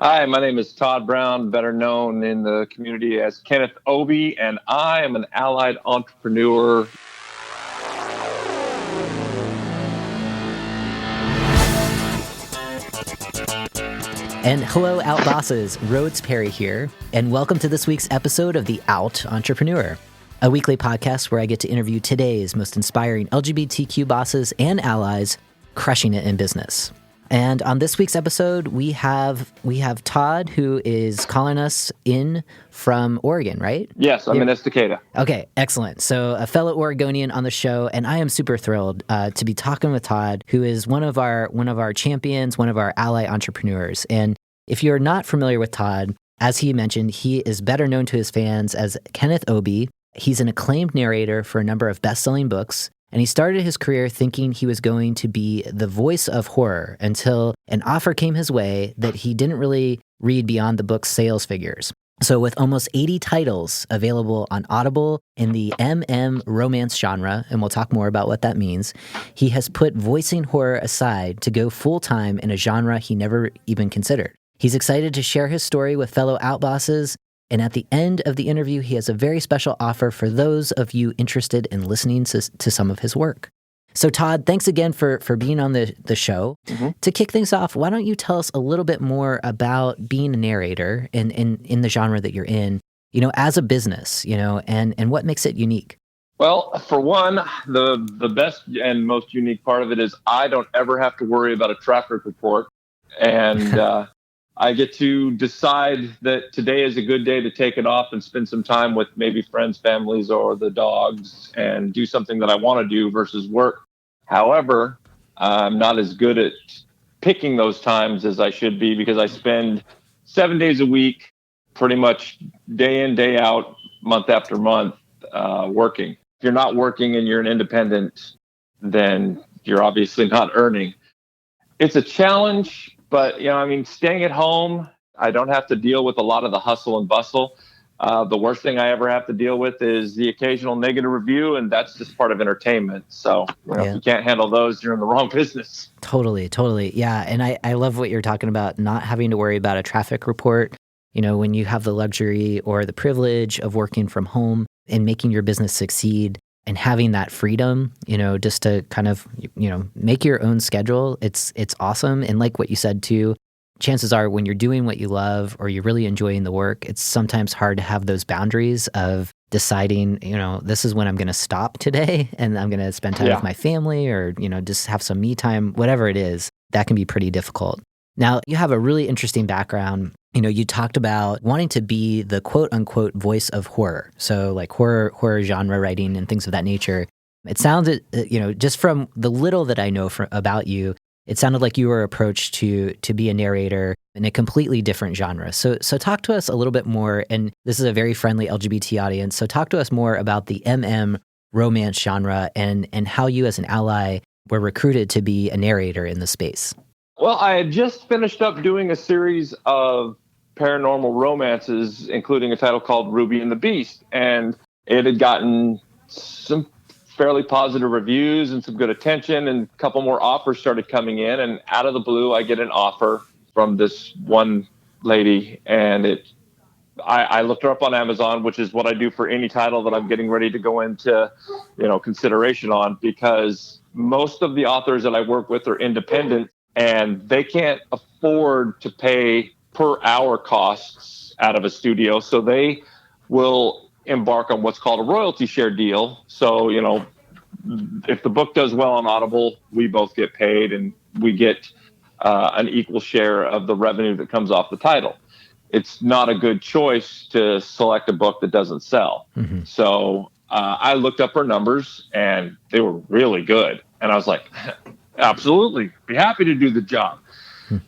Hi, my name is Todd Brown, better known in the community as Kenneth Obi, and I am an allied entrepreneur. And hello, Out Bosses. Rhodes Perry here, and welcome to this week's episode of The Out Entrepreneur, a weekly podcast where I get to interview today's most inspiring LGBTQ bosses and allies crushing it in business. And on this week's episode, we have Todd, who is calling us in from Oregon, right? Yes, I'm in Estacada. Okay, excellent. So a fellow Oregonian on the show, and I am super thrilled to be talking with Todd, who is one of our champions, one of our ally entrepreneurs. And if you're not familiar with Todd, as he mentioned, he is better known to his fans as Kenneth Obi. He's an acclaimed narrator for a number of best-selling books. And he started his career thinking he was going to be the voice of horror until an offer came his way that he didn't really read beyond the book's sales figures. So with almost 80 titles available on Audible in the romance genre, and we'll talk more about what that means, he has put voicing horror aside to go full-time in a genre he never even considered. He's excited to share his story with fellow outbosses. And at the end of the interview, he has a very special offer for those of you interested in listening to some of his work. So Todd, thanks again for being on the show. Mm-hmm. To kick things off, why don't you tell us a little bit more about being a narrator in the genre that you're in, as a business, and what makes it unique? Well, for one, the best and most unique part of it is I don't ever have to worry about a traffic report. And I get to decide that today is a good day to take it off and spend some time with maybe friends, families, or the dogs and do something that I want to do versus work. However, I'm not as good at picking those times as I should be because I spend 7 days a week, pretty much day in, day out, month after month, working. If you're not working and you're an independent, then you're obviously not earning. It's a challenge. But, staying at home, I don't have to deal with a lot of the hustle and bustle. The worst thing I ever have to deal with is the occasional negative review, and that's just part of entertainment. So if you can't handle those, you're in the wrong business. Totally. Yeah, and I love what you're talking about, not having to worry about a traffic report. When you have the luxury or the privilege of working from home and making your business succeed, and having that freedom, just to kind of, make your own schedule, it's awesome. And like what you said too, chances are when you're doing what you love or you're really enjoying the work, it's sometimes hard to have those boundaries of deciding, this is when I'm going to stop today and I'm going to spend time with my family or, just have some me time, whatever it is. That can be pretty difficult. Now, you have a really interesting background. You talked about wanting to be the quote unquote voice of horror. So like horror genre writing and things of that nature. It sounded, just from the little that I know about you, it sounded like you were approached to be a narrator in a completely different genre. So talk to us a little bit more, and this is a very friendly LGBT audience. So talk to us more about the romance genre and how you as an ally were recruited to be a narrator in the space. Well, I had just finished up doing a series of paranormal romances, including a title called Ruby and the Beast. And it had gotten some fairly positive reviews and some good attention, and a couple more offers started coming in. And out of the blue, I get an offer from this one lady, and I looked her up on Amazon, which is what I do for any title that I'm getting ready to go into, consideration on, because most of the authors that I work with are independent. And they can't afford to pay per hour costs out of a studio. So they will embark on what's called a royalty share deal. So, if the book does well on Audible, we both get paid and we get an equal share of the revenue that comes off the title. It's not a good choice to select a book that doesn't sell. Mm-hmm. So I looked up her numbers and they were really good. And I was like, absolutely. Be happy to do the job.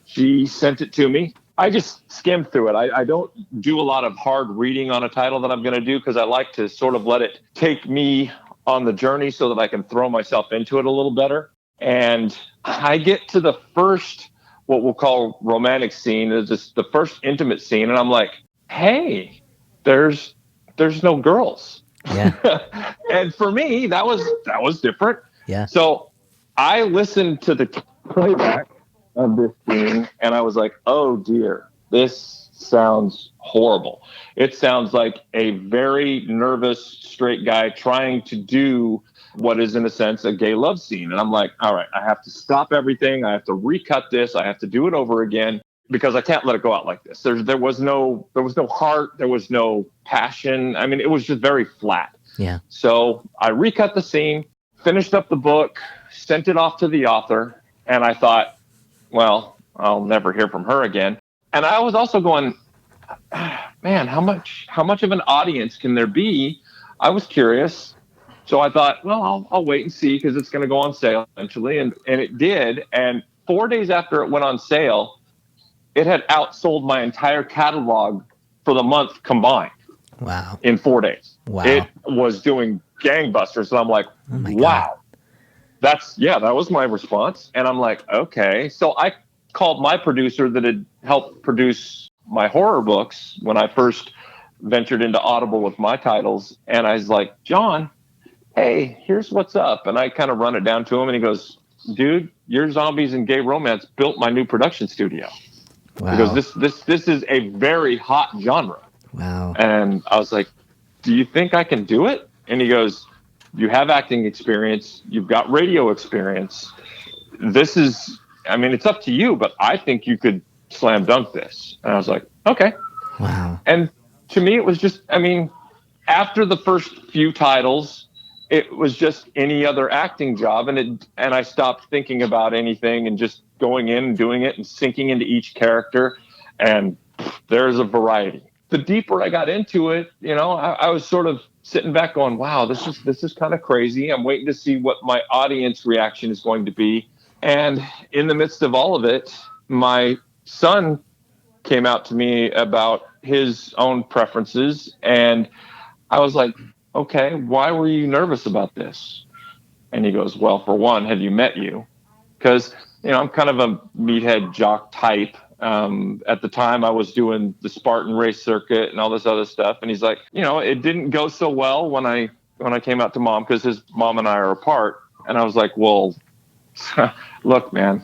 She sent it to me. I just skimmed through it. I don't do a lot of hard reading on a title that I'm going to do because I like to sort of let it take me on the journey so that I can throw myself into it a little better. And I get to the first, what we'll call romantic scene, is just the first intimate scene. And I'm like, hey, there's no girls. Yeah. And for me, that was different. Yeah. So I listened to the playback of this scene and I was like, oh dear, this sounds horrible. It sounds like a very nervous straight guy trying to do what is, in a sense, a gay love scene. And I'm like, all right, I have to stop everything. I have to recut this. I have to do it over again because I can't let it go out like this. There was no heart. There was no passion. I mean, it was just very flat. Yeah. So I recut the scene, finished up the book, sent it off to the author. And I thought, well, I'll never hear from her again. And I was also going, man, how much of an audience can there be? I was curious. So I thought, well, I'll wait and see because it's going to go on sale eventually. And it did. And 4 days after it went on sale, it had outsold my entire catalog for the month combined. Wow. In 4 days. Wow. It was doing gangbusters. And I'm like, wow. God. That was my response. And I'm like, okay. So I called my producer that had helped produce my horror books when I first ventured into Audible with my titles. And I was like, John, hey, here's what's up. And I kind of run it down to him and he goes, dude, your zombies and gay romance built my new production studio. Wow. Because this is a very hot genre. Wow. And I was like, do you think I can do it? And he goes, you have acting experience. You've got radio experience. It's up to you, but I think you could slam dunk this. And I was like, okay. Wow. And to me, it was just, after the first few titles, it was just any other acting job. And I stopped thinking about anything and just going in and doing it and sinking into each character. And there's a variety. The deeper I got into it, I was sort of sitting back going, wow, this is kind of crazy. I'm waiting to see what my audience reaction is going to be. And in the midst of all of it, my son came out to me about his own preferences. And I was like, okay, why were you nervous about this? And he goes, well, for one, have you met you? Because, I'm kind of a meathead jock type. At the time I was doing the Spartan race circuit and all this other stuff. And he's like, it didn't go so well when I came out to mom because his mom and I are apart. And I was like, well, look, man,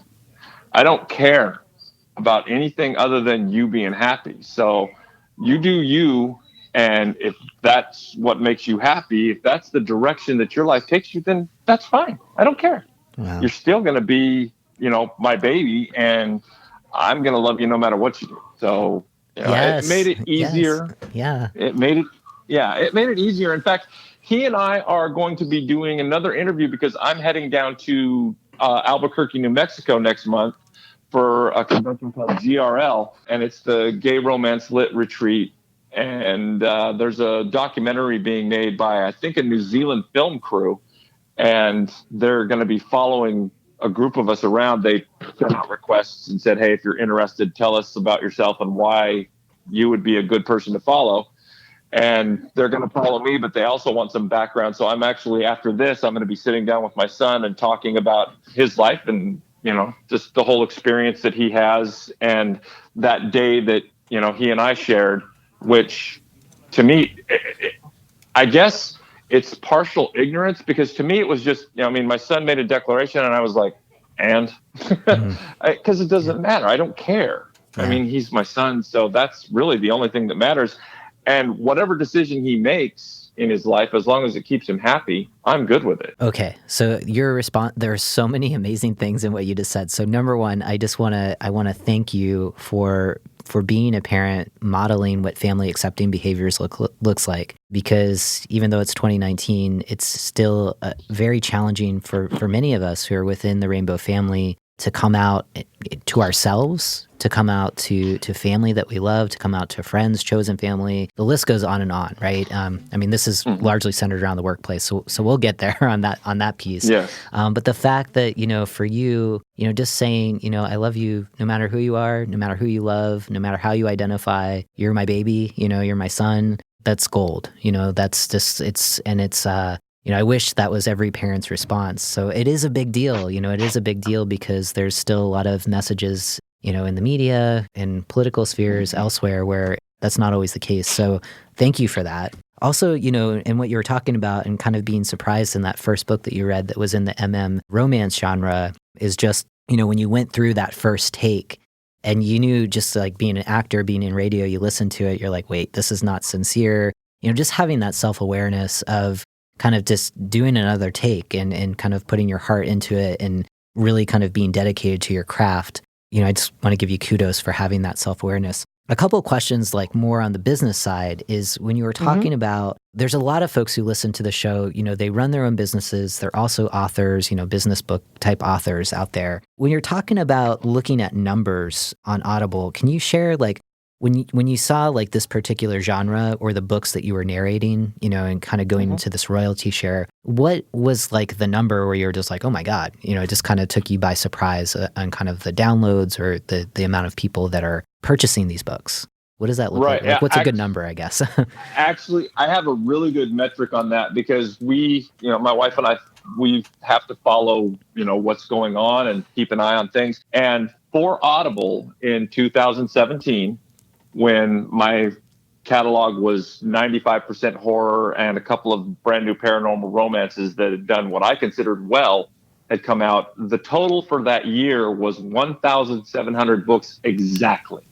I don't care about anything other than you being happy. So you do you. And if that's what makes you happy, if that's the direction that your life takes you, then that's fine. I don't care. Wow. You're still going to be, my baby, and I'm going to love you no matter what you do. So yes. It made it easier. Yes. Yeah. It made it easier. In fact, he and I are going to be doing another interview because I'm heading down to Albuquerque, New Mexico next month for a convention called GRL, and it's the Gay Romance Lit Retreat. And there's a documentary being made by, I think, a New Zealand film crew, and they're going to be following a group of us around. They sent out requests and said, hey, if you're interested, tell us about yourself and why you would be a good person to follow. And they're going to follow me, but they also want some background. So I'm actually, after this, I'm going to be sitting down with my son and talking about his life and, just the whole experience that he has and that day that, he and I shared, which to me, I guess it's partial ignorance because to me it was just, my son made a declaration and I was like, and because it doesn't matter. I don't care. Yeah. He's my son. So that's really the only thing that matters. And whatever decision he makes in his life, as long as it keeps him happy, I'm good with it. Okay. So your response, there are so many amazing things in what you just said. So number one, I want to thank you for being a parent, modeling what family accepting behaviors looks like. Because even though it's 2019, it's still very challenging for many of us who are within the rainbow family to come out to ourselves, to come out to family that we love, to come out to friends, chosen family. The list goes on and on, right? This is largely centered around the workplace, so we'll get there on that piece. Yes. But the fact that, for you, just saying, I love you no matter who you are, no matter who you love, no matter how you identify, you're my baby, you're my son, that's gold. That's just, I wish that was every parent's response. So it is a big deal. It is a big deal because there's still a lot of messages, in the media and political spheres elsewhere where that's not always the case. So thank you for that. Also, and what you were talking about and kind of being surprised in that first book that you read that was in the romance genre is just, when you went through that first take, And you knew, just like being an actor, being in radio, you listen to it, you're like, wait, this is not sincere. Just having that self-awareness of kind of just doing another take and kind of putting your heart into it and really kind of being dedicated to your craft. I just want to give you kudos for having that self-awareness. A couple of questions, like more on the business side, is when you were talking about, there's a lot of folks who listen to the show, they run their own businesses. They're also authors, business book type authors out there. When you're talking about looking at numbers on Audible, can you share, like, when you saw like this particular genre or the books that you were narrating, and kind of going into this royalty share, what was like the number where you're just like, oh my God, it just kind of took you by surprise on kind of the downloads or the amount of people that are purchasing these books? What does that look like? Like, what's a good number, I guess? Actually, I have a really good metric on that because my wife and I, we have to follow, what's going on and keep an eye on things. And for Audible in 2017, when my catalog was 95% horror and a couple of brand new paranormal romances that had done what I considered well had come out, the total for that year was 1,700 books exactly.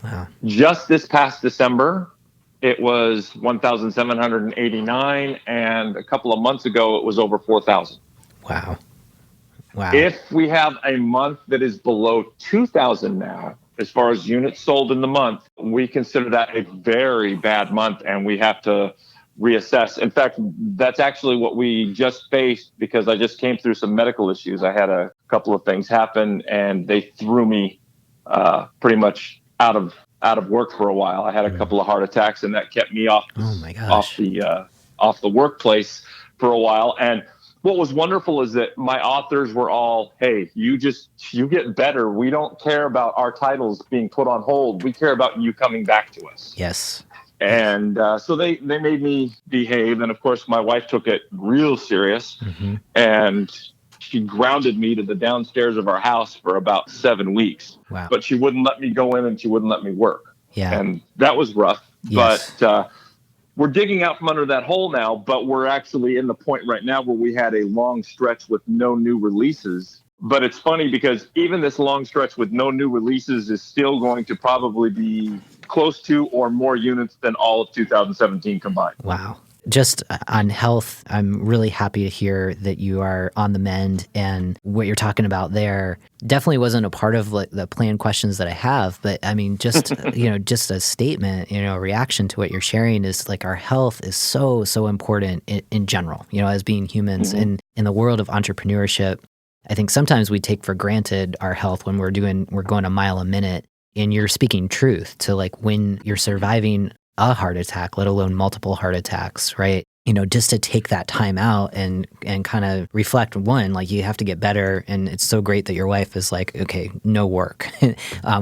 Wow. Just this past December, it was 1,789, and a couple of months ago, it was over 4,000. Wow. If we have a month that is below 2,000 now, as far as units sold in the month, we consider that a very bad month, and we have to reassess. In fact, that's actually what we just faced because I just came through some medical issues. I had a couple of things happen, and they threw me pretty much out of work for a while. I had a couple of heart attacks, and that kept me off the workplace for a while. And what was wonderful is that my authors were all, hey, you get better. We don't care about our titles being put on hold. We care about you coming back to us. Yes. And so they made me behave. And of course, my wife took it real serious. And she grounded me to the downstairs of our house for about 7 weeks. Wow. But she wouldn't let me go in and she wouldn't let me work. Yeah. And that was rough. Yes. But we're digging out from under that hole now, but we're actually in the point right now where we had a long stretch with no new releases. But it's funny because even this long stretch with no new releases is still going to probably be close to or more units than all of 2017 combined. Wow. Just on health, I'm really happy to hear that you are on the mend, and what you're talking about there definitely wasn't a part of like the planned questions that I have, but I mean, just, just a statement, a reaction to what you're sharing is like our health is so, so important in general, as being humans. In the world of entrepreneurship, I think sometimes we take for granted our health when we're going a mile a minute, and you're speaking truth to like when you're surviving a heart attack, let alone multiple heart attacks, right? Just to take that time out and kind of reflect, one, like you have to get better. And it's so great that your wife is like, okay, no work,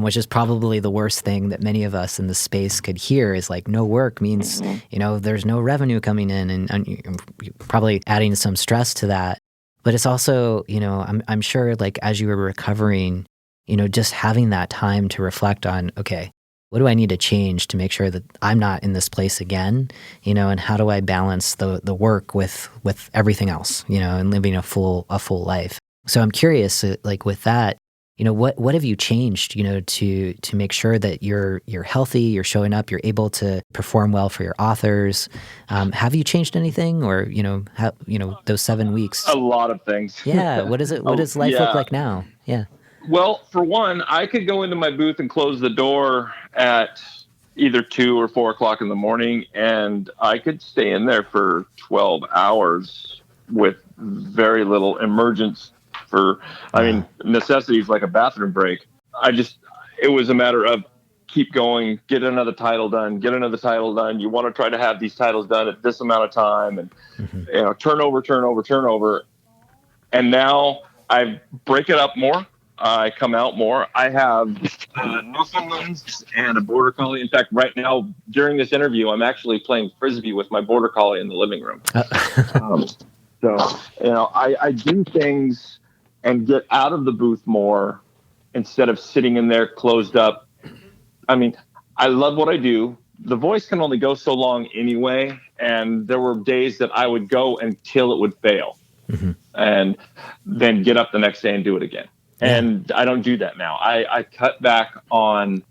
which is probably the worst thing that many of us in the space could hear is like, no work means, there's no revenue coming in, and you're probably adding some stress to that. But it's also, I'm sure like as you were recovering, just having that time to reflect on, okay, what do I need to change to make sure that I'm not in this place again, and how do I balance the work with everything else, and living a full life. So I'm curious, like with that, what have you changed, to make sure that you're healthy, you're showing up, you're able to perform well for your authors. Have you changed anything, or those 7 weeks? A lot of things. Yeah. What does life look like now? Yeah. Well, for one, I could go into my booth and close the door at either 2 or 4 o'clock in the morning, and I could stay in there for 12 hours with very little emergence necessities like a bathroom break. It was a matter of keep going, get another title done. You want to try to have these titles done at this amount of time, and turnover. And now I break it up more. I come out more. I have Newfoundlands and a Border Collie. In fact, right now, during this interview, I'm actually playing Frisbee with my Border Collie in the living room. I do things and get out of the booth more instead of sitting in there closed up. I mean, I love what I do. The voice can only go so long anyway, and there were days that I would go until it would fail, and then get up the next day and do it again. And I don't do that now. I cut back on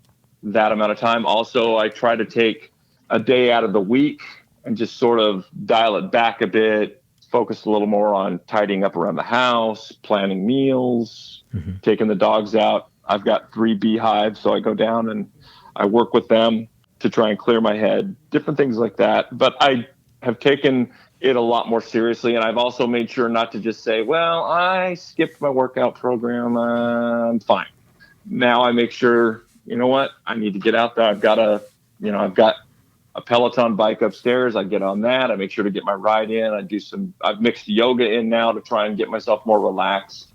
that amount of time. Also, I try to take a day out of the week and just sort of dial it back a bit, focus a little more on tidying up around the house, planning meals, taking the dogs out. I've got 3 beehives, so I go down and I work with them to try and clear my head, different things like that. But I have taken it a lot more seriously, and I've also made sure not to just say, well, I skipped my workout program, I'm fine. Now I make sure, you know what, I need to get out there. I've got a Peloton bike upstairs. I get on that. I make sure to get my ride in. I've mixed yoga in now to try and get myself more relaxed.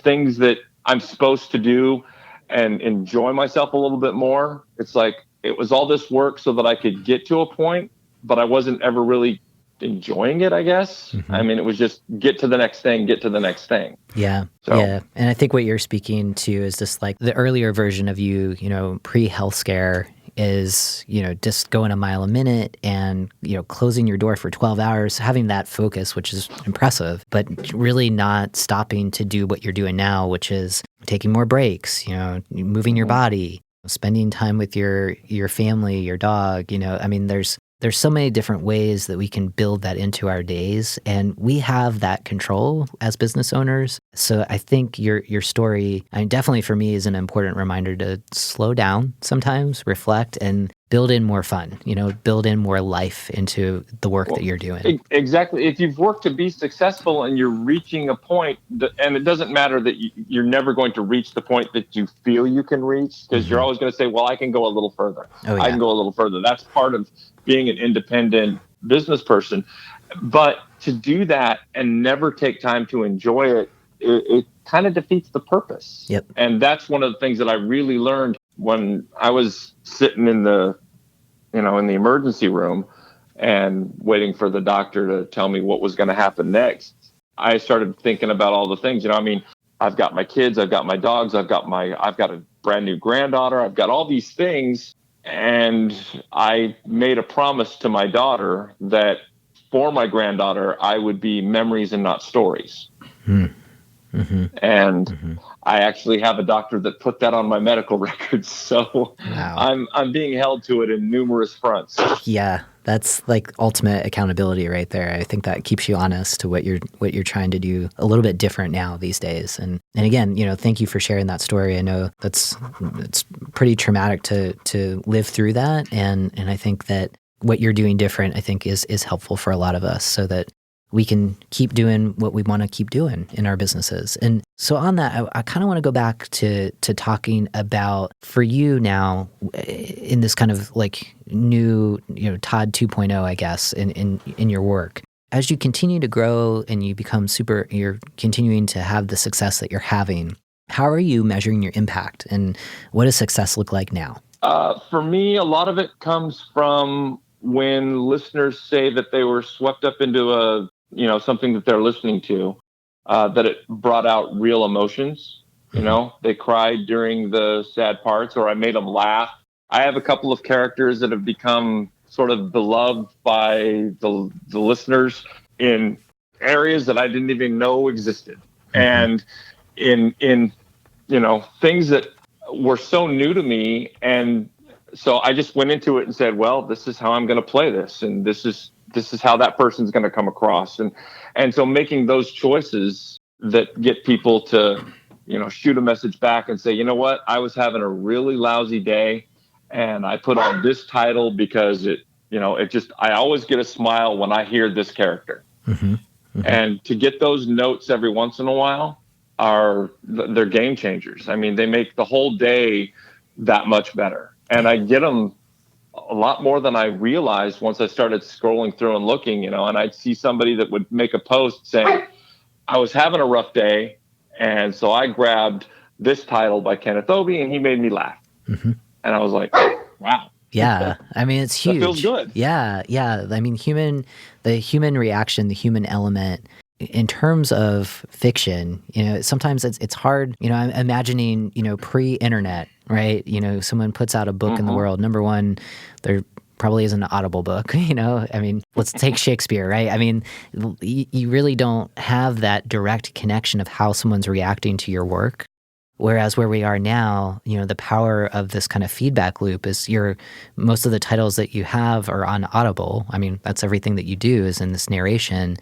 Things that I'm supposed to do and enjoy myself a little bit more. It's like, it was all this work so that I could get to a point, but I wasn't ever really enjoying it, I guess. I mean, it was just get to the next thing. Yeah. So. Yeah. And I think what you're speaking to is just like the earlier version of you, pre-health scare is, just going a mile a minute and, closing your door for 12 hours, having that focus, which is impressive, but really not stopping to do what you're doing now, which is taking more breaks, moving your body, spending time with your family, your dog, I mean, there's so many different ways that we can build that into our days, and we have that control as business owners. So I think your story, definitely for me, is an important reminder to slow down sometimes, reflect, and build in more fun, build in more life into the work that you're doing. Exactly. If you've worked to be successful and you're reaching a point, and it doesn't matter that you're never going to reach the point that you feel you can reach, because you're always going to say, well, I can go a little further. I can go a little further. That's part of being an independent business person. But to do that and never take time to enjoy it kind of defeats the purpose. Yep. And that's one of the things that I really learned when I was sitting in the emergency room and waiting for the doctor to tell me what was going to happen next. I started thinking about all the things, I've got my kids, I've got my dogs, I've got a brand new granddaughter, I've got all these things. And I made a promise to my daughter that for my granddaughter, I would be memories and not stories. And I actually have a doctor that put that on my medical records. So wow. I'm being held to it in numerous fronts. Yeah, that's like ultimate accountability right there. I think that keeps you honest to what you're trying to do a little bit different now these days. And again, thank you for sharing that story. I know it's pretty traumatic to live through that. And I think that what you're doing different, I think is helpful for a lot of us so that we can keep doing what we want to keep doing in our businesses. And so on that, I kind of want to go back to talking about for you now in this kind of like new, Todd 2.0, I guess, in your work. As you continue to grow and you become you're continuing to have the success that you're having, how are you measuring your impact and what does success look like now? For me, a lot of it comes from when listeners say that they were swept up into something that they're listening to, that it brought out real emotions. They cried during the sad parts, or I made them laugh. I have a couple of characters that have become sort of beloved by the listeners in areas that I didn't even know existed. And in things that were so new to me. And so I just went into it and said, well, this is how I'm going to play this. And this is how that person's going to come across. And so making those choices that get people to, shoot a message back and say, you know what, I was having a really lousy day and I put on this title because I always get a smile when I hear this character. And to get those notes every once in a while they're game changers. I mean, they make the whole day that much better. And I get them a lot more than I realized once I started scrolling through and looking, and I'd see somebody that would make a post saying, I was having a rough day, and so I grabbed this title by Kenneth Obi, and he made me laugh. And I was like, wow. Yeah, I mean, it's huge. That feels good. Yeah. I mean, the human reaction, the human element, in terms of fiction, sometimes it's hard, I'm imagining, pre-internet, right? Someone puts out a book in the world. Number one, they're probably isn't an Audible book, you know? I mean, let's take Shakespeare, right? I mean, you really don't have that direct connection of how someone's reacting to your work. Whereas where we are now, you know, the power of this kind of feedback loop is most of the titles that you have are on Audible. I mean, that's everything that you do is in this narration.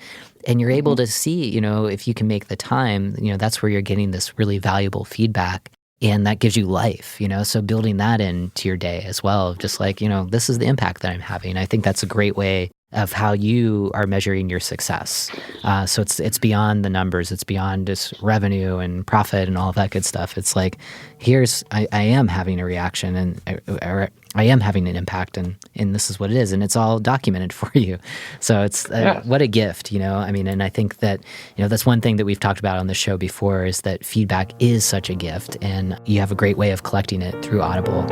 And you're able to see, you know, if you can make the time, you know, that's where you're getting this really valuable feedback. And that gives you life, you know, so building that into your day as well, just like, you know, this is the impact that I'm having. I think that's a great way of how you are measuring your success. So it's beyond the numbers. It's beyond just revenue and profit and all of that good stuff. It's like, I am having a reaction or I am having an impact and this is what it is. And it's all documented for you. So it's what a gift, you know, I mean, and I think that, you know, that's one thing that we've talked about on the show before is that feedback is such a gift and you have a great way of collecting it through Audible.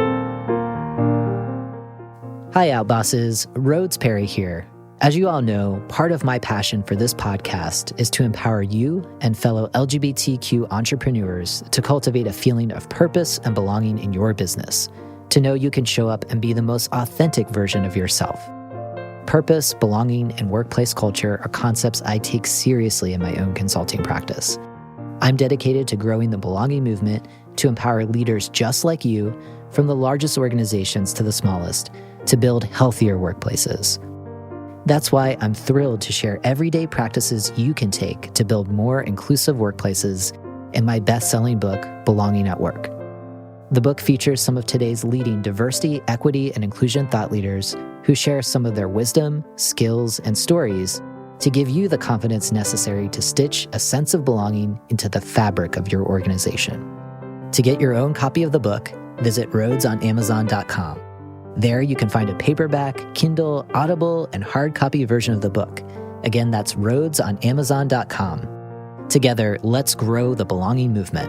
Hi, Outbosses. Rhodes Perry here. As you all know, part of my passion for this podcast is to empower you and fellow LGBTQ entrepreneurs to cultivate a feeling of purpose and belonging in your business, to know you can show up and be the most authentic version of yourself. Purpose, belonging, and workplace culture are concepts I take seriously in my own consulting practice. I'm dedicated to growing the belonging movement to empower leaders just like you, from the largest organizations to the smallest, to build healthier workplaces. That's why I'm thrilled to share everyday practices you can take to build more inclusive workplaces in my best-selling book, Belonging at Work. The book features some of today's leading diversity, equity, and inclusion thought leaders who share some of their wisdom, skills, and stories to give you the confidence necessary to stitch a sense of belonging into the fabric of your organization. To get your own copy of the book, visit rhodesonamazon.com. There you can find a paperback, Kindle, Audible, and hard copy version of the book. Again, that's rhodesonamazon.com. Together, let's grow the belonging movement.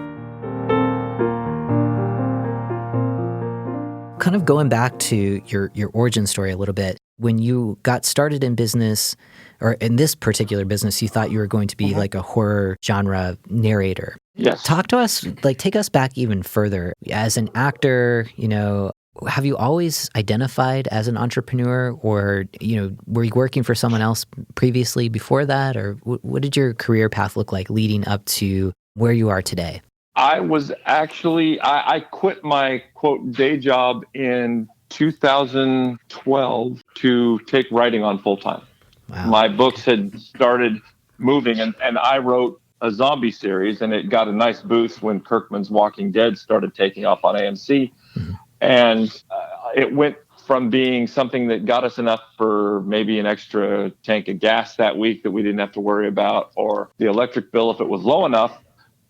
Kind of going back to your origin story a little bit, when you got started in business, or in this particular business, you thought you were going to be like a horror genre narrator. Yes. Talk to us, like take us back even further. As an actor, you know, have you always identified as an entrepreneur or, you know, were you working for someone else previously before that? Or what did your career path look like leading up to where you are today? I was actually, I quit my quote day job in 2012 to take writing on full time. Wow. My books had started moving and I wrote a zombie series and it got a nice boost when Kirkman's Walking Dead started taking off on AMC. Mm-hmm. And it went from being something that got us enough for maybe an extra tank of gas that week that we didn't have to worry about, or the electric bill if it was low enough,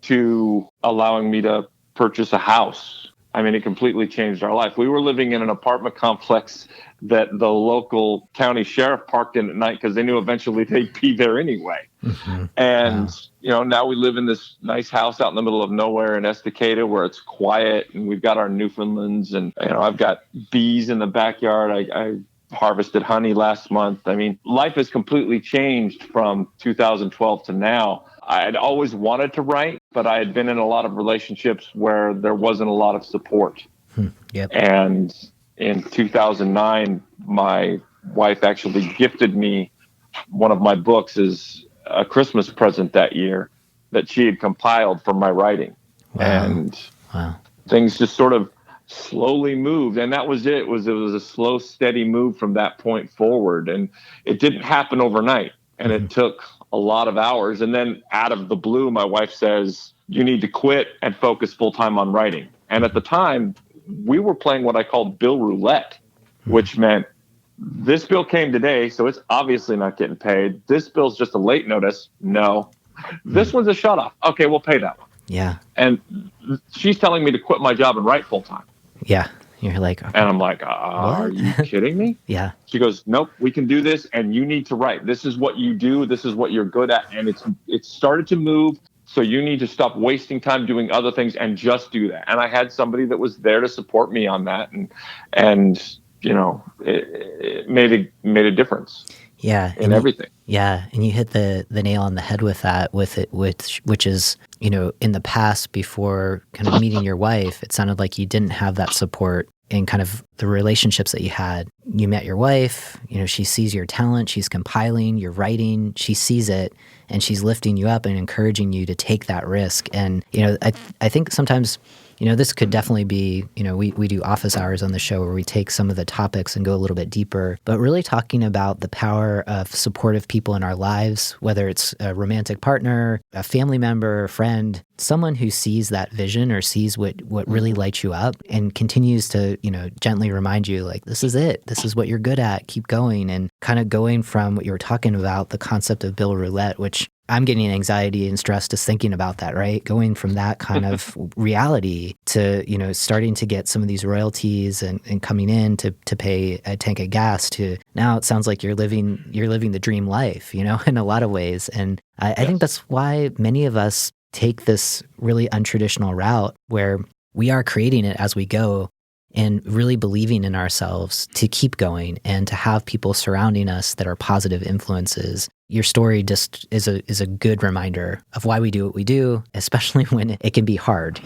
to allowing me to purchase a house. I mean, it completely changed our life. We were living in an apartment complex that the local county sheriff parked in at night because they knew eventually they'd be there anyway. Mm-hmm. And, you know, now we live in this nice house out in the middle of nowhere in Estacada where it's quiet and we've got our Newfoundlands and, you know, I've got bees in the backyard. I harvested honey last month. I mean, life has completely changed from 2012 to now. I had always wanted to write, but I had been in a lot of relationships where there wasn't a lot of support. Yep. And in 2009, my wife actually gifted me one of my books as a Christmas present that year that she had compiled from my writing. Wow. And things just sort of slowly moved. And that was it. It was a slow, steady move from that point forward. And it didn't happen overnight. And it took a lot of hours. And then out of the blue, my wife says, you need to quit and focus full time on writing. And at the time, we were playing what I called bill roulette, which meant this bill came today, so it's obviously not getting paid. This bill's just a late notice. No. This one's a shut off. Okay, we'll pay that one. Yeah. And she's telling me to quit my job and write full time. Yeah. You're like, and I'm like, are you kidding me? Yeah. She goes, nope, we can do this. And you need to write. This is what you do. This is what you're good at. And it's started to move. So you need to stop wasting time doing other things and just do that. And I had somebody that was there to support me on that. And you know, it made a difference. Yeah. In everything. Yeah. And you hit the nail on the head with that, which is, you know, in the past before kind of meeting your wife, it sounded like you didn't have that support in kind of the relationships that you had. you met your wife, she sees your talent, she's compiling, you're writing, she sees it, and she's lifting you up and encouraging you to take that risk. And, I think sometimes, this could definitely be, we do office hours on the show where we take some of the topics and go a little bit deeper, but really talking about the power of supportive people in our lives, whether it's a romantic partner, a family member, a friend, someone who sees that vision or sees what really lights you up and continues to, gently remind you, like, this is it. This is what you're good at. Keep going. And kind of going from what you were talking about, the concept of Bill Roulette, which I'm getting anxiety and stress just thinking about that, right? Going from that kind of reality to, starting to get some of these royalties and coming in to pay a tank of gas to now it sounds like you're living the dream life, in a lot of ways. And I think that's why many of us take this really untraditional route where we are creating it as we go and really believing in ourselves to keep going and to have people surrounding us that are positive influences. Your story just is a good reminder of why we do what we do, especially when it can be hard,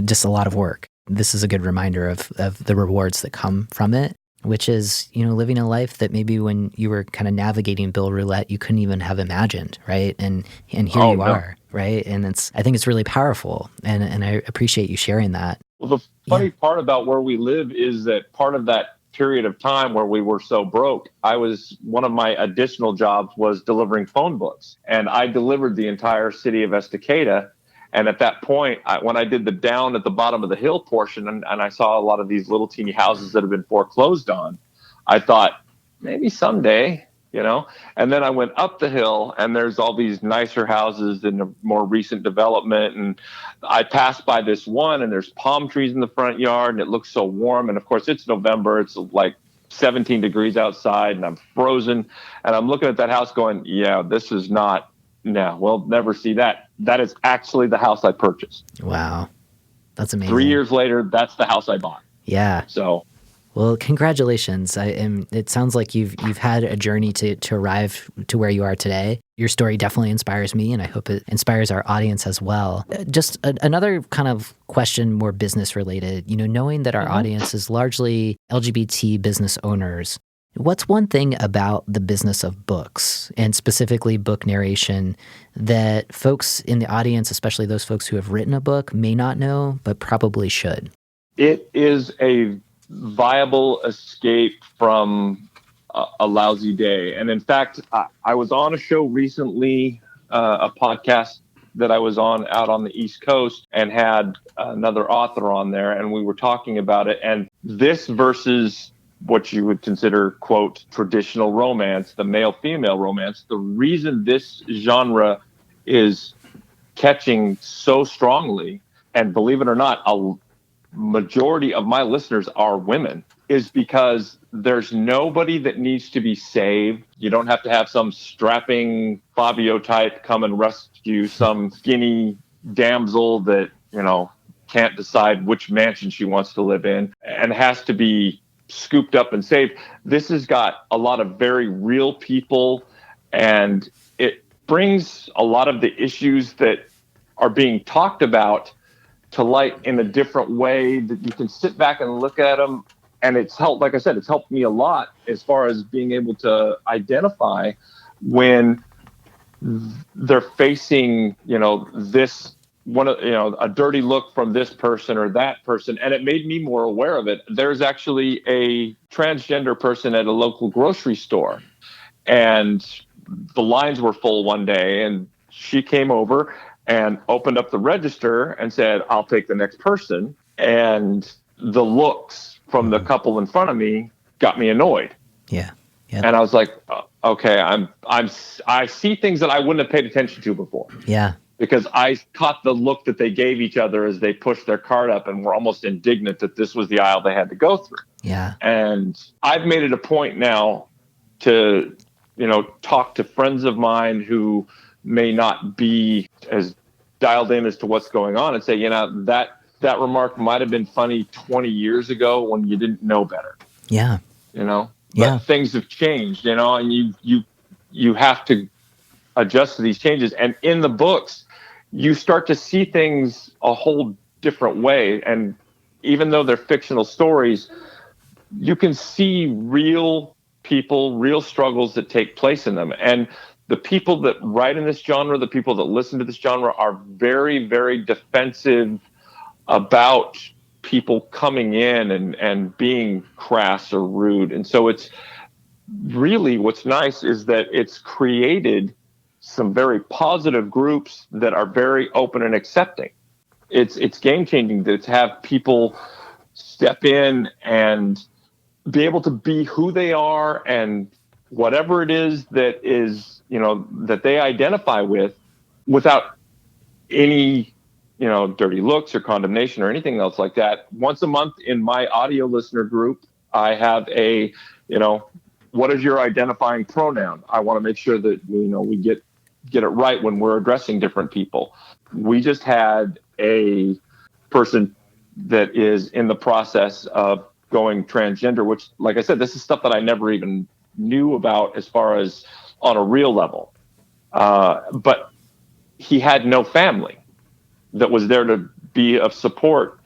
just a lot of work. This is a good reminder of the rewards that come from it, which is, living a life that maybe when you were kind of navigating Bill Roulette, you couldn't even have imagined, right? And here you are, right? And I think it's really powerful, and I appreciate you sharing that. Well, the funny part about where we live is that part of that period of time where we were so broke, one of my additional jobs was delivering phone books, and I delivered the entire city of Estacada. And at that point, when I did the down at the bottom of the hill portion, and I saw a lot of these little teeny houses that have been foreclosed on, I thought maybe someday, and then I went up the hill and there's all these nicer houses in a more recent development. And I passed by this one and there's palm trees in the front yard and it looks so warm. And of course it's November. It's like 17 degrees outside and I'm frozen. And I'm looking at that house going, this is not, no, we'll never see that. That is actually the house I purchased. Wow. That's amazing. 3 years later, that's the house I bought. Yeah. So. Well, congratulations. It sounds like you've had a journey to arrive to where you are today. Your story definitely inspires me, and I hope it inspires our audience as well. Just another kind of question, more business related, knowing that our audience is largely LGBT business owners, what's one thing about the business of books, and specifically book narration, that folks in the audience, especially those folks who have written a book, may not know, but probably should? It is a viable escape from a lousy day. And in fact, I was on a show recently, a podcast that I was on out on the East Coast, and had another author on there, and we were talking about it. And this versus what you would consider, quote, traditional romance, the male-female romance, the reason this genre is catching so strongly, and believe it or not, a majority of my listeners are women, is because there's nobody that needs to be saved. You don't have to have some strapping Fabio type come and rescue some skinny damsel that, can't decide which mansion she wants to live in and has to be scooped up and saved. This has got a lot of very real people, and it brings a lot of the issues that are being talked about to light in a different way that you can sit back and look at them. And it's helped, like I said, it's helped me a lot as far as being able to identify when they're facing, this one, a dirty look from this person or that person. And it made me more aware of it. There's actually a transgender person at a local grocery store, and the lines were full one day, and she came over and opened up the register and said, "I'll take the next person." And the looks from the couple in front of me got me annoyed. Yeah. And I was like, okay, I see things that I wouldn't have paid attention to before. Yeah. Because I caught the look that they gave each other as they pushed their cart up and were almost indignant that this was the aisle they had to go through. Yeah. And I've made it a point now to, talk to friends of mine who may not be as dialed in as to what's going on and say, that remark might have been funny 20 years ago when you didn't know better. Yeah. But things have changed, and you have to adjust to these changes. And in the books, you start to see things a whole different way. And even though they're fictional stories, you can see real people, real struggles that take place in them. And the people that write in this genre, the people that listen to this genre, are very, very defensive about people coming in and being crass or rude. And so it's really, what's nice is that it's created some very positive groups that are very open and accepting. It's game changing to have people step in and be able to be who they are, and whatever it is that that they identify with, without any dirty looks or condemnation or anything else like that. Once a month in my audio listener group, I have a what is your identifying pronoun? I want to make sure that we get it right when we're addressing different people. We just had a person that is in the process of going transgender, which, like I said, this is stuff that I never even knew about as far as on a real level. But he had no family that was there to be of support,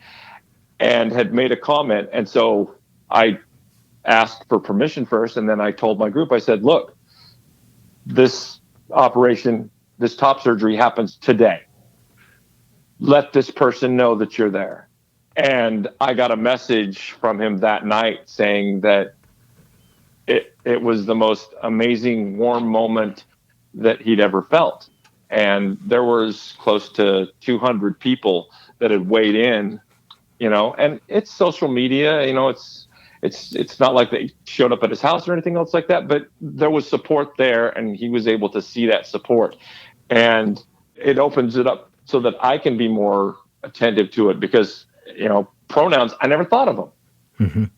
and had made a comment. And so I asked for permission first, and then I told my group, I said, look, this operation, this top surgery happens today. Let this person know that you're there. And I got a message from him that night saying that it was the most amazing, warm moment that he'd ever felt. And there was close to 200 people that had weighed in, and it's social media, it's not like they showed up at his house or anything else like that, but there was support there, and he was able to see that support. And it opens it up so that I can be more attentive to it, because, pronouns, I never thought of them,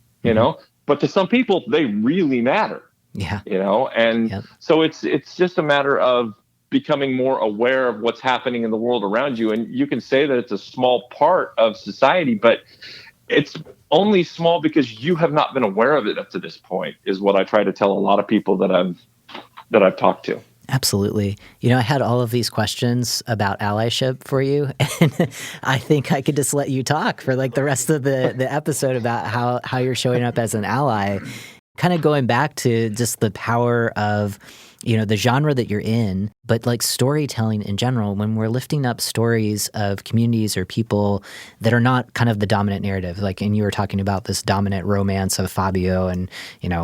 but to some people, they really matter. Yeah. And yep. So it's just a matter of becoming more aware of what's happening in the world around you. And you can say that it's a small part of society, but it's only small because you have not been aware of it up to this point, is what I try to tell a lot of people that I've talked to. Absolutely. I had all of these questions about allyship for you, and I think I could just let you talk for like the rest of the episode about how you're showing up as an ally, kind of going back to just the power of the genre that you're in, but like storytelling in general, when we're lifting up stories of communities or people that are not kind of the dominant narrative, and you were talking about this dominant romance of Fabio and,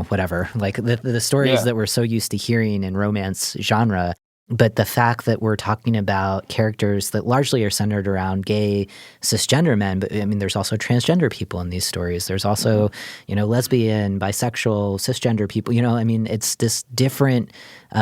whatever, like the stories that we're so used to hearing in romance genre. But the fact that we're talking about characters that largely are centered around gay cisgender men, but I mean, there's also transgender people in these stories. There's also, lesbian, bisexual, cisgender people. It's this different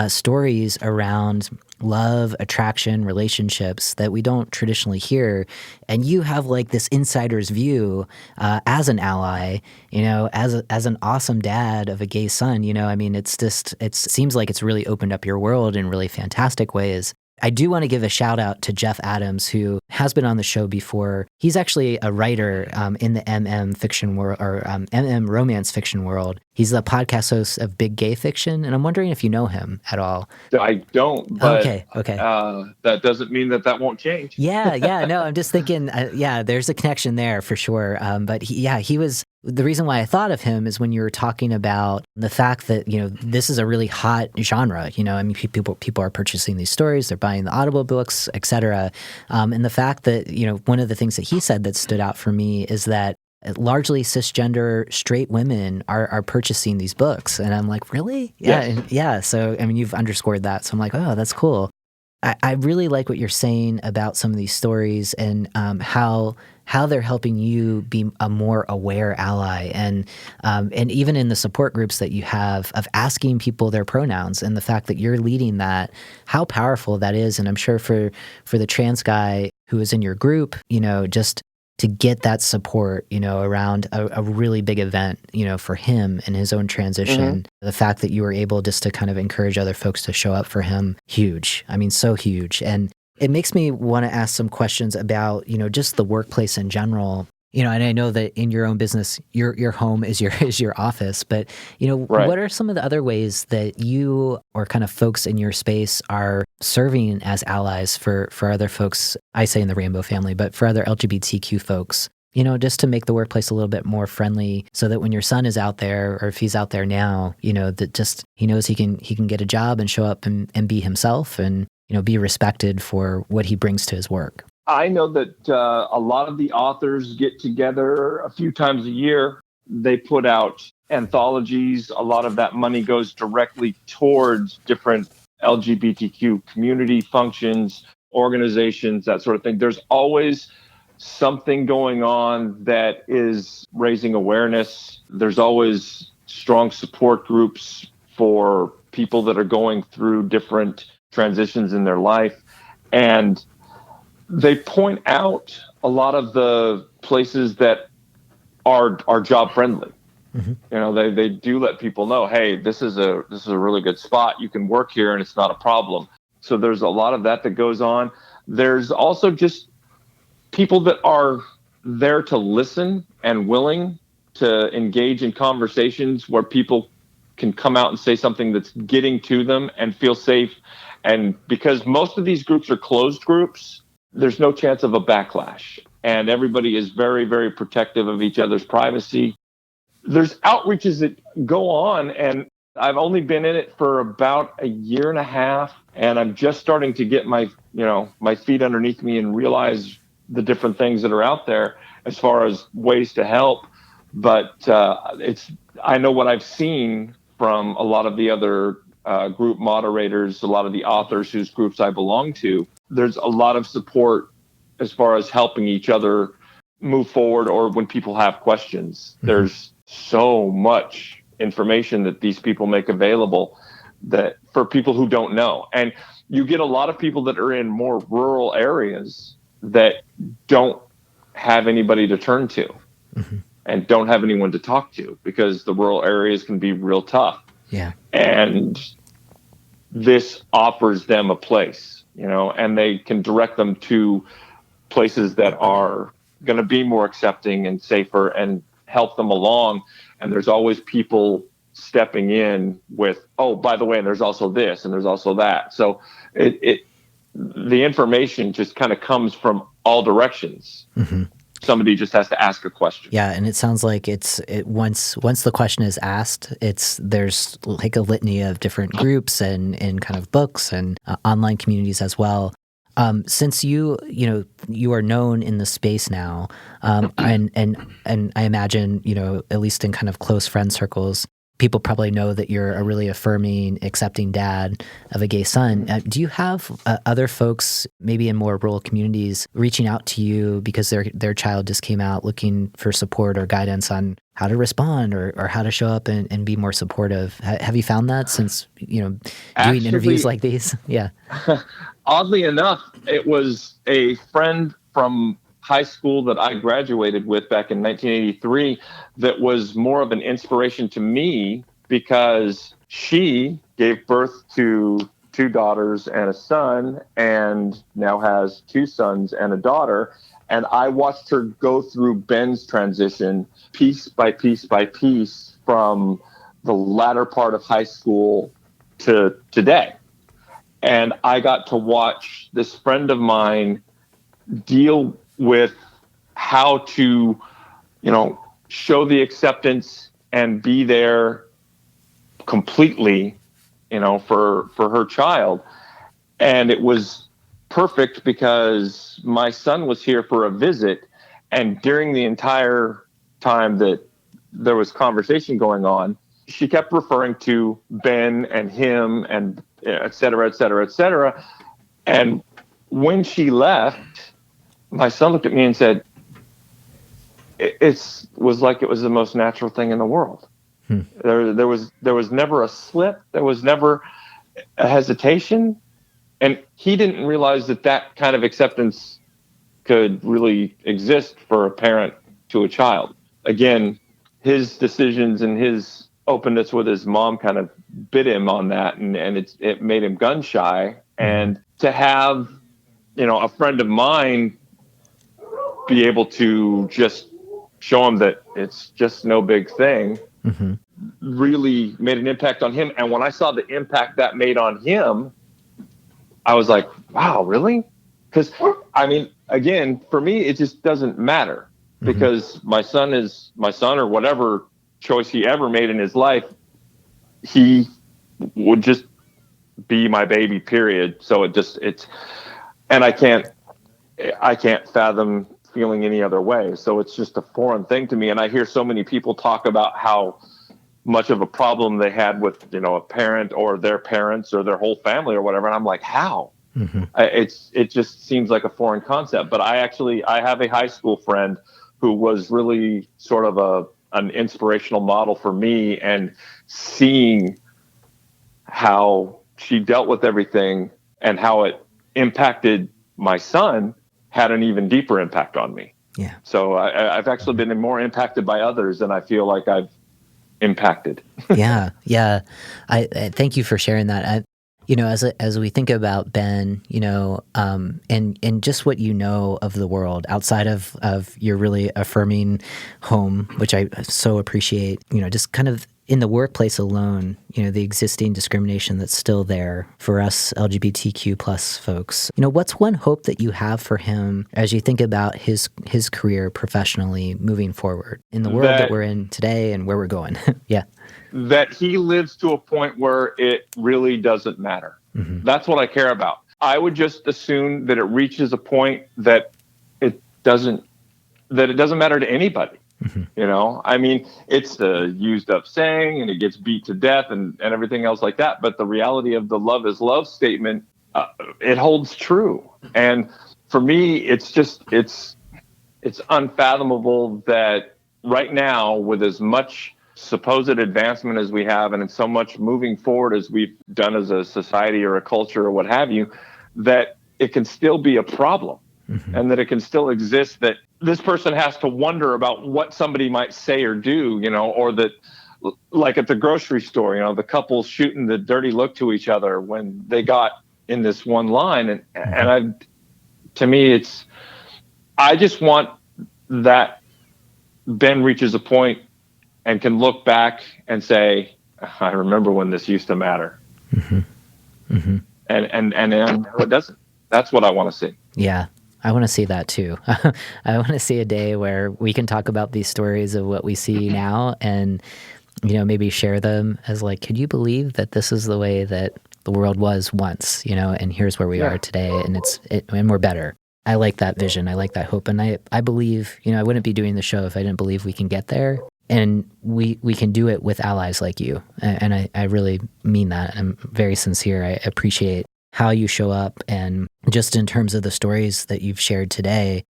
stories around love, attraction, relationships that we don't traditionally hear. And you have like this insider's view as an ally, as an awesome dad of a gay son. It seems like it's really opened up your world in really fantastic ways. I do want to give a shout out to Jeff Adams, who has been on the show before. He's actually a writer in the MM fiction world, or MM romance fiction world. He's the podcast host of Big Gay Fiction, and I'm wondering if you know him at all. I don't, but okay. That doesn't mean that won't change. Yeah, no, I'm just thinking, there's a connection there for sure. But he was. The reason why I thought of him is when you were talking about the fact that, this is a really hot genre. People are purchasing these stories, they're buying the Audible books, etc. And the fact that, one of the things that he said that stood out for me is that largely cisgender straight women are purchasing these books. And I'm like, really? Yeah. So, you've underscored that. So I'm like, oh, that's cool. I really like what you're saying about some of these stories and how they're helping you be a more aware ally, and even in the support groups that you have of asking people their pronouns, and the fact that you're leading that, how powerful that is. And I'm sure for the trans guy who is in your group, just to get that support, around a really big event, for him and his own transition, the fact that you were able just to kind of encourage other folks to show up for him, huge. So huge. And it makes me want to ask some questions about, just the workplace in general. And I know that in your own business, your home is your office, but, Right. What are some of the other ways that you or kind of folks in your space are serving as allies for other folks, I say in the rainbow family, but for other LGBTQ folks, just to make the workplace a little bit more friendly so that when your son is out there, or if he's out there now, that just he knows he can get a job and show up and be himself and, be respected for what he brings to his work. I know that a lot of the authors get together a few times a year. They put out anthologies. A lot of that money goes directly towards different LGBTQ community functions, organizations, that sort of thing. There's always something going on that is raising awareness. There's always strong support groups for people that are going through different transitions in their life. And they point out a lot of the places that are job friendly. Mm-hmm. They do let people know, hey, this is a really good spot. You can work here and it's not a problem. So there's a lot of that goes on. There's also just people that are there to listen and willing to engage in conversations where people can come out and say something that's getting to them and feel safe. And because most of these groups are closed groups, there's no chance of a backlash. And everybody is very, very protective of each other's privacy. There's outreaches that go on, and I've only been in it for about a year and a half, and I'm just starting to get my feet underneath me and realize the different things that are out there as far as ways to help. But I know what I've seen from a lot of the other group moderators, a lot of the authors whose groups I belong to. There's a lot of support as far as helping each other move forward, or when people have questions. Mm-hmm. There's so much information that these people make available that for people who don't know. And you get a lot of people that are in more rural areas that don't have anybody to turn to. Mm-hmm. and don't have anyone to talk to, because the rural areas can be real tough. Yeah. And this offers them a place, and they can direct them to places that are going to be more accepting and safer and help them along. And there's always people stepping in with, oh, by the way, and there's also this and there's also that. So the information just kind of comes from all directions. Mm-hmm. Somebody just has to ask a question. Yeah, and it sounds like once the question is asked, there's like a litany of different groups and kind of books and online communities as well. Since you are known in the space now, and I imagine at least in kind of close friend circles, people probably know that you're a really affirming, accepting dad of a gay son. Do you have other folks, maybe in more rural communities, reaching out to you because their child just came out looking for support or guidance on how to respond or how to show up and be more supportive? Have you found that since doing interviews like these? Yeah. Oddly enough, it was a friend from high school that I graduated with back in 1983 that was more of an inspiration to me, because she gave birth to 2 daughters and a son, and now has 2 sons and a daughter. And I watched her go through Ben's transition piece by piece by piece from the latter part of high school to today. And I got to watch this friend of mine deal with how to, show the acceptance and be there completely, for her child. And it was perfect because my son was here for a visit, and during the entire time that there was conversation going on, she kept referring to Ben and him and et cetera, et cetera, et cetera. And when she left, my son looked at me and said, it was like it was the most natural thing in the world. There was never a slip. There was never a hesitation. And he didn't realize that kind of acceptance could really exist for a parent to a child. Again, his decisions and his openness with his mom kind of bit him on that, and it made him gun shy. And to have, a friend of mine be able to just show him that it's just no big thing, mm-hmm. really made an impact on him. And when I saw the impact that made on him, I was like, wow, really? Because, again, for me, it just doesn't matter. because my son, or whatever choice he ever made in his life, he would just be my baby, period. So and I can't fathom feeling any other way. So it's just a foreign thing to me. And I hear so many people talk about how much of a problem they had with, a parent or their parents or their whole family or whatever. And I'm like, how? It just seems like a foreign concept. But I have a high school friend who was really sort of an inspirational model for me, and seeing how she dealt with everything and how it impacted my son had an even deeper impact on me. Yeah. So I've actually been more impacted by others than I feel like I've impacted. Yeah. I thank you for sharing that. As we think about Ben, and just what you know of the world outside of your really affirming home, which I so appreciate, just kind of in the workplace alone, the existing discrimination that's still there for us LGBTQ plus folks. What's one hope that you have for him as you think about his career professionally moving forward in the world that we're in today and where we're going? Yeah. That he lives to a point where it really doesn't matter. That's what I care about. I would just assume that it reaches a point that it doesn't matter to anybody. I mean, it's a used up saying, and it gets beat to death and everything else like that. But the reality of the love is love statement, it holds true. And for me, it's unfathomable that right now, with as much supposed advancement as we have, and in so much moving forward as we've done as a society or a culture or what have you, that it can still be a problem. And that it can still exist, that this person has to wonder about what somebody might say or do, or that, like at the grocery store, the couple shooting the dirty look to each other when they got in this one line. To me, I just want that Ben reaches a point and can look back and say, I remember when this used to matter. And it doesn't. That's what I want to see. Yeah. I want to see that too. I want to see a day where we can talk about these stories of what we see now and, maybe share them as like, could you believe that this is the way that the world was once, and here's where we are today, and and we're better. I like that vision. I like that hope. And I believe, I wouldn't be doing the show if I didn't believe we can get there. And we can do it with allies like you. And I really mean that. I'm very sincere. I appreciate how you show up, and just in terms of the stories that you've shared today,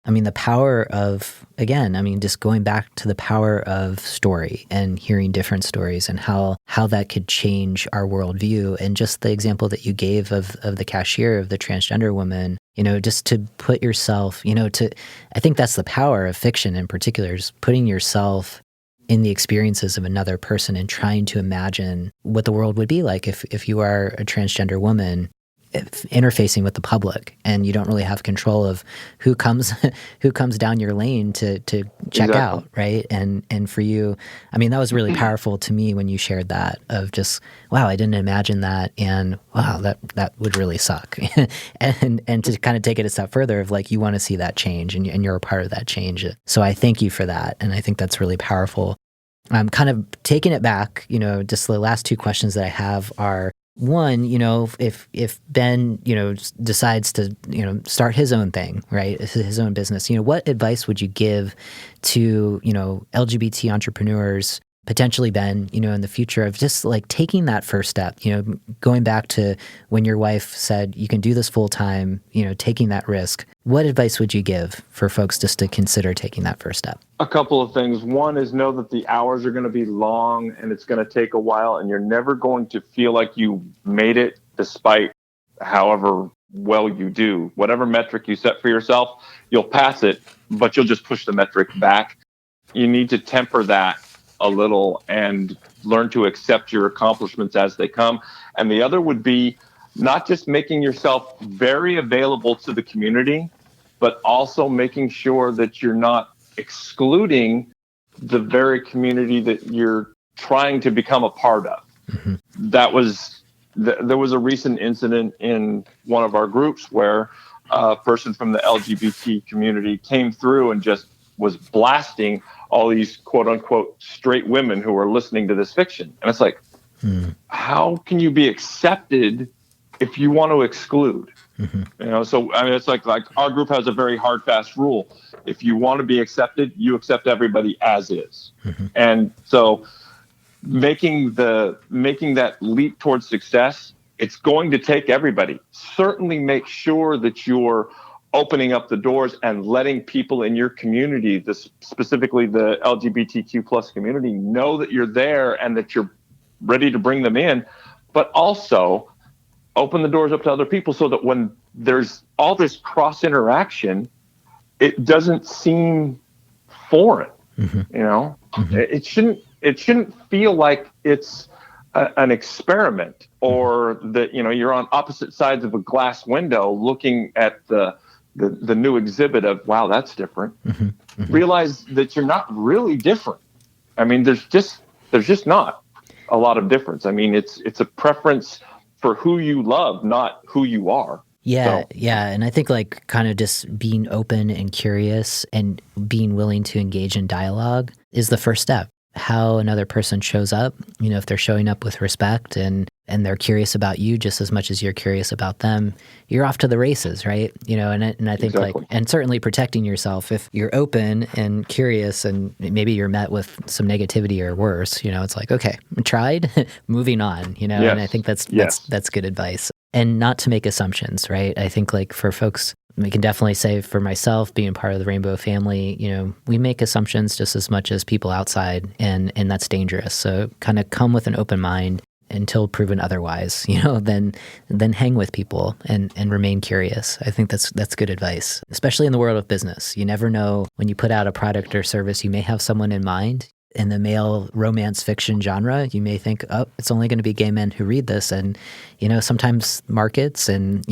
I mean, the power of, just going back to the power of story and hearing different stories and how that could change our worldview. And just the example that you gave of the cashier, of the transgender woman, just to put yourself, I think that's the power of fiction in particular, is putting yourself in the experiences of another person and trying to imagine what the world would be like if you are a transgender woman interfacing with the public and you don't really have control of who comes down your lane to check out, right? And for you, that was really powerful to me when you shared that, of just, wow, I didn't imagine that, and wow, that would really suck. and to kind of take it a step further of like, you want to see that change, and you're a part of that change. So I thank you for that, and I think that's really powerful. I'm kind of taking it back, just the last two questions that I have are, one, if Ben, decides to, start his own thing, right, his own business, what advice would you give to, LGBT entrepreneurs, potentially Ben, in the future, of just like taking that first step, going back to when your wife said you can do this full time, taking that risk? What advice would you give for folks just to consider taking that first step? A couple of things. One is, know that the hours are going to be long and it's going to take a while, and you're never going to feel like you made it despite however well you do. Whatever metric you set for yourself, you'll pass it, but you'll just push the metric back. You need to temper that a little and learn to accept your accomplishments as they come. And the other would be not just making yourself very available to the community, but also making sure that you're not excluding the very community that you're trying to become a part of. There was a recent incident in one of our groups where a person from the LGBT community came through and just was blasting all these quote unquote straight women who were listening to this fiction. And it's like, how can you be accepted if you want to exclude? So I mean, it's like our group has a very hard, fast rule. If you want to be accepted, you accept everybody as is. And so making that leap towards success, it's going to take everybody. Certainly make sure that you're opening up the doors and letting people in your community, specifically the LGBTQ plus community, know that you're there and that you're ready to bring them in, but also open the doors up to other people so that when there's all this cross interaction, it doesn't seem foreign. It shouldn't feel like it's an experiment, or that you're on opposite sides of a glass window looking at the new exhibit of, wow, that's different. Realize that you're not really different. I mean, there's just not a lot of difference. I mean, it's a preference for who you love, not who you are. Yeah. And I think like kind of just being open and curious and being willing to engage in dialogue is the first step. How another person shows up, if they're showing up with respect and they're curious about you just as much as you're curious about them, you're off to the races, right? And I think Exactly. and certainly protecting yourself. If you're open and curious and maybe you're met with some negativity or worse, it's like, okay, tried, moving on, Yes. And I think that's good advice. And not to make assumptions, right? I think like for folks, we can definitely say for myself, being part of the Rainbow family, we make assumptions just as much as people outside, and that's dangerous. So kind of come with an open mind until proven otherwise, then hang with people and remain curious. I think that's good advice, especially in the world of business. You never know when you put out a product or service, you may have someone in mind. In the male romance fiction genre, you may think, oh, it's only going to be gay men who read this. And, sometimes markets and,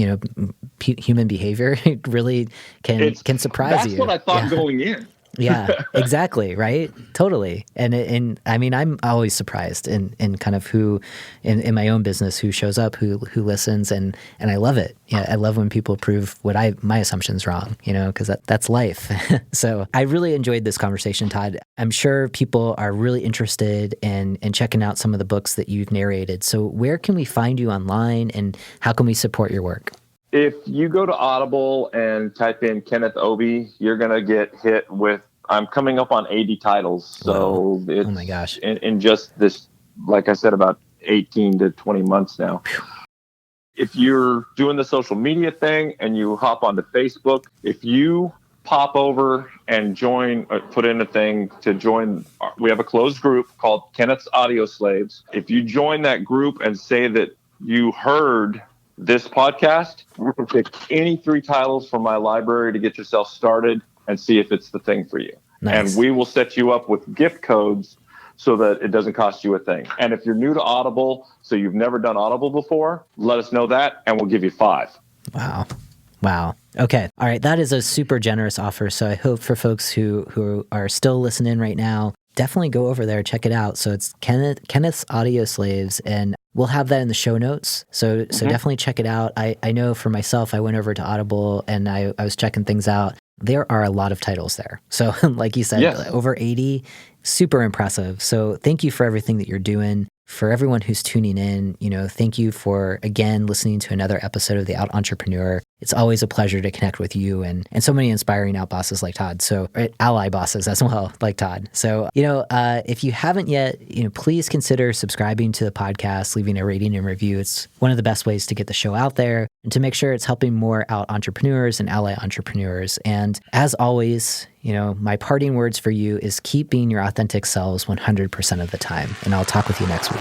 human behavior really can surprise you. That's what I thought going in. Yeah, exactly. Right. Totally. And I mean, I'm always surprised in kind of who in my own business, who shows up, who listens. And I love it. Yeah. I love when people prove my assumptions wrong, because that's life. So I really enjoyed this conversation, Todd. I'm sure people are really interested in checking out some of the books that you've narrated. So where can we find you online and how can we support your work? If you go to Audible and type in Kenneth Obi, you're going to get hit with, I'm coming up on 80 titles. So it's, oh my gosh. In just this, like I said, about 18 to 20 months now. If you're doing the social media thing and you hop onto Facebook, if you pop over and join, or put in a thing to join, we have a closed group called Kenneth's Audio Slaves. If you join that group and say that you heard this podcast, you can pick any 3 titles from my library to get yourself started and see if it's the thing for you. Nice. And we will set you up with gift codes so that it doesn't cost you a thing. And if you're new to Audible, so you've never done Audible before, let us know that and we'll give you 5. Wow. Okay. All right. That is a super generous offer. So I hope for folks who are still listening right now, definitely go over there, check it out. So it's Kenneth's Audio Slaves, and we'll have that in the show notes. So definitely check it out. I know for myself, I went over to Audible and I was checking things out. There are a lot of titles there. So like you said, Yes. over 80, super impressive. So thank you for everything that you're doing. For everyone who's tuning in, thank you for, again, listening to another episode of The Out Entrepreneur. It's always a pleasure to connect with you and so many inspiring out bosses like Todd. So ally bosses as well, like Todd. So, if you haven't yet, please consider subscribing to the podcast, leaving a rating and review. It's one of the best ways to get the show out there and to make sure it's helping more out entrepreneurs and ally entrepreneurs. And as always, my parting words for you is keep being your authentic selves 100% of the time. And I'll talk with you next week.